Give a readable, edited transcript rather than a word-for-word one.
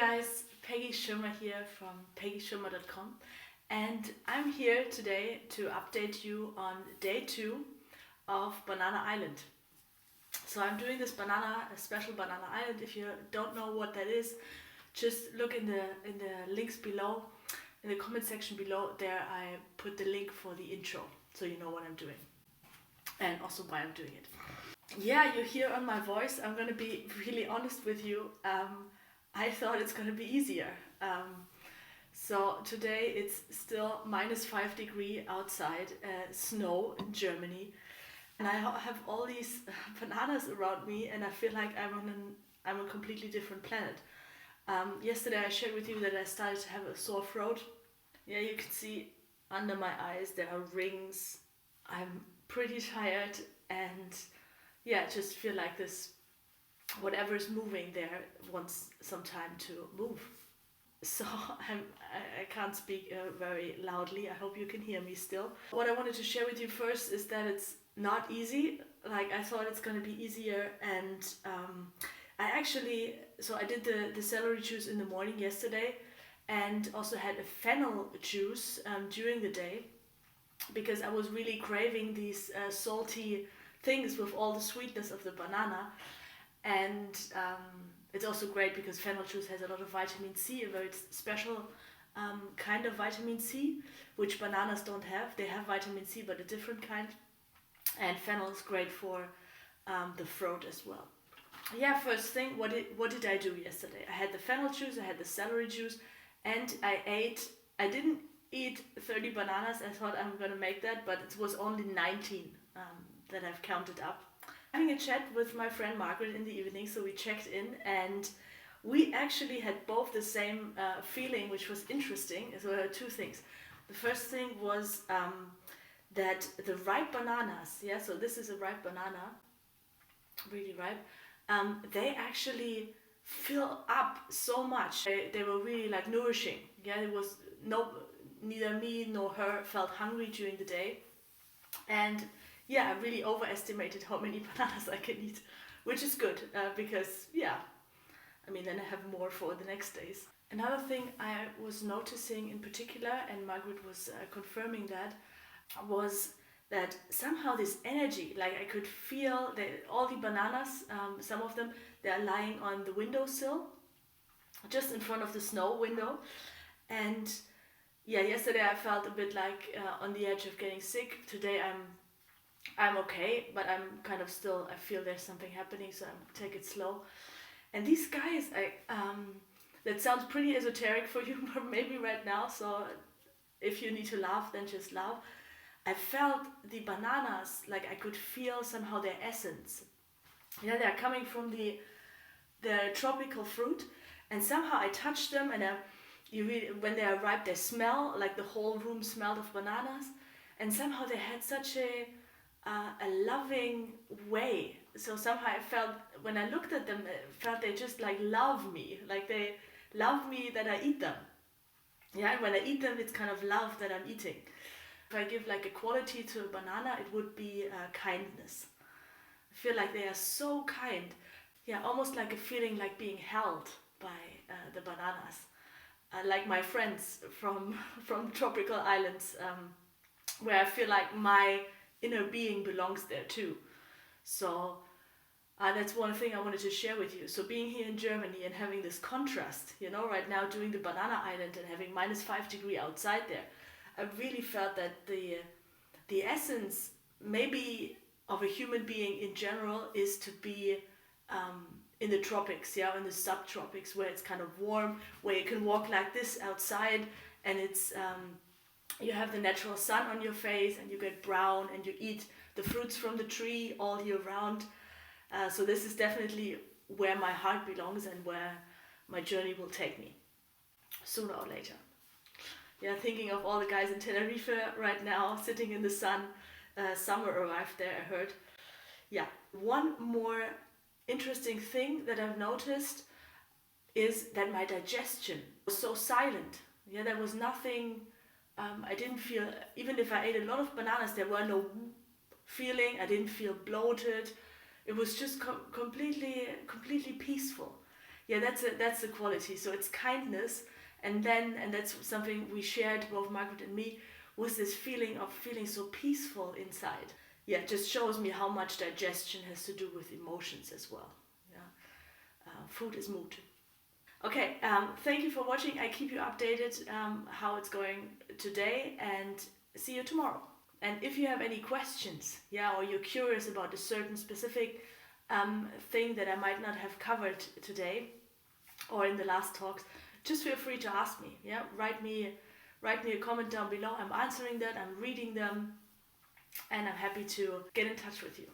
guys, Peggy Schirmer here from peggyschirmer.com, and I'm here today to update you on day 2 of Banana Island. So I'm doing this special Banana Island. If you don't know what that is, just look in the links below, in the comment section below. There I put the link for the intro, so you know what I'm doing and also why I'm doing it. Yeah, you hear on my voice, I'm gonna be really honest with you. I thought it's gonna be easier. So today it's still -5 degrees outside, snow in Germany, and I have all these bananas around me, and I feel like I'm a completely different planet. Yesterday I shared with you that I started to have a sore throat. Yeah, you can see under my eyes there are rings. I'm pretty tired, and yeah, I just feel like this, whatever is moving there wants some time to move. So I can't speak very loudly. I hope you can hear me still. What I wanted to share with you first is that it's not easy. Like, I thought it's going to be easier, and I did the celery juice in the morning yesterday, and also had a fennel juice during the day, because I was really craving these salty things with all the sweetness of the banana. And it's also great because fennel juice has a lot of vitamin C, a very special kind of vitamin C, which bananas don't have. They have vitamin C, but a different kind. And fennel is great for the throat as well. Yeah, first thing, what did I do yesterday? I had the fennel juice, I had the celery juice, and I didn't eat 30 bananas. I thought I'm gonna make that, but it was only 19 that I've counted up. Having a chat with my friend Margaret in the evening, so we checked in, and we actually had both the same feeling, which was interesting. So there are two things. The first thing was that the ripe bananas, yeah, so this is a ripe banana, really ripe, they actually fill up so much. They were really like nourishing. Yeah, it was neither me nor her felt hungry during the day, and yeah, I really overestimated how many bananas I can eat, which is good because, yeah, I mean, then I have more for the next days. Another thing I was noticing in particular, and Margaret was confirming that, was that somehow this energy, like I could feel that all the bananas, some of them, they're lying on the windowsill, just in front of the snow window. And yeah, yesterday I felt a bit like on the edge of getting sick. Today I'm okay, but I'm kind of still, I feel there's something happening, so I'm take it slow. And these guys, that sounds pretty esoteric for you maybe right now, so if you need to laugh, then just laugh. I felt the bananas, like I could feel somehow their essence. Yeah, they're coming from the tropical fruit, and somehow I touched them, and when they are ripe, they smell, like the whole room smelled of bananas, and somehow they had such a loving way. So somehow I felt, when I looked at them, I felt they just like love me, like they love me that I eat them. Yeah, and when I eat them, it's kind of love that I'm eating. If I give like a quality to a banana, it would be kindness. I feel like they are so kind. Yeah, almost like a feeling like being held by the bananas. Like my friends from tropical islands, where I feel like my inner being belongs there too. So that's one thing I wanted to share with you. So being here in Germany and having this contrast, right now doing the Banana Island and having -5 degrees outside there, I really felt that the essence maybe of a human being in general is to be in the tropics, yeah, in the subtropics, where it's kind of warm, where you can walk like this outside, and it's you have the natural sun on your face, and you get brown, and you eat the fruits from the tree all year round. So this is definitely where my heart belongs and where my journey will take me, sooner or later. Yeah, thinking of all the guys in Tenerife right now, sitting in the sun. Summer arrived there, I heard. Yeah, one more interesting thing that I've noticed is that my digestion was so silent. Yeah, there was nothing. I didn't feel, even if I ate a lot of bananas, there were no feeling. I didn't feel bloated. It was just completely peaceful. Yeah, that's the quality. So it's kindness, and that's something we shared, both Margaret and me, was this feeling of feeling so peaceful inside. Yeah, it just shows me how much digestion has to do with emotions as well. Yeah, food is mood. Okay, thank you for watching. I keep you updated how it's going today, and see you tomorrow. And if you have any questions, yeah, or you're curious about a certain specific thing that I might not have covered today or in the last talks, just feel free to ask me. Yeah, write me a comment down below. I'm answering that. I'm reading them, and I'm happy to get in touch with you.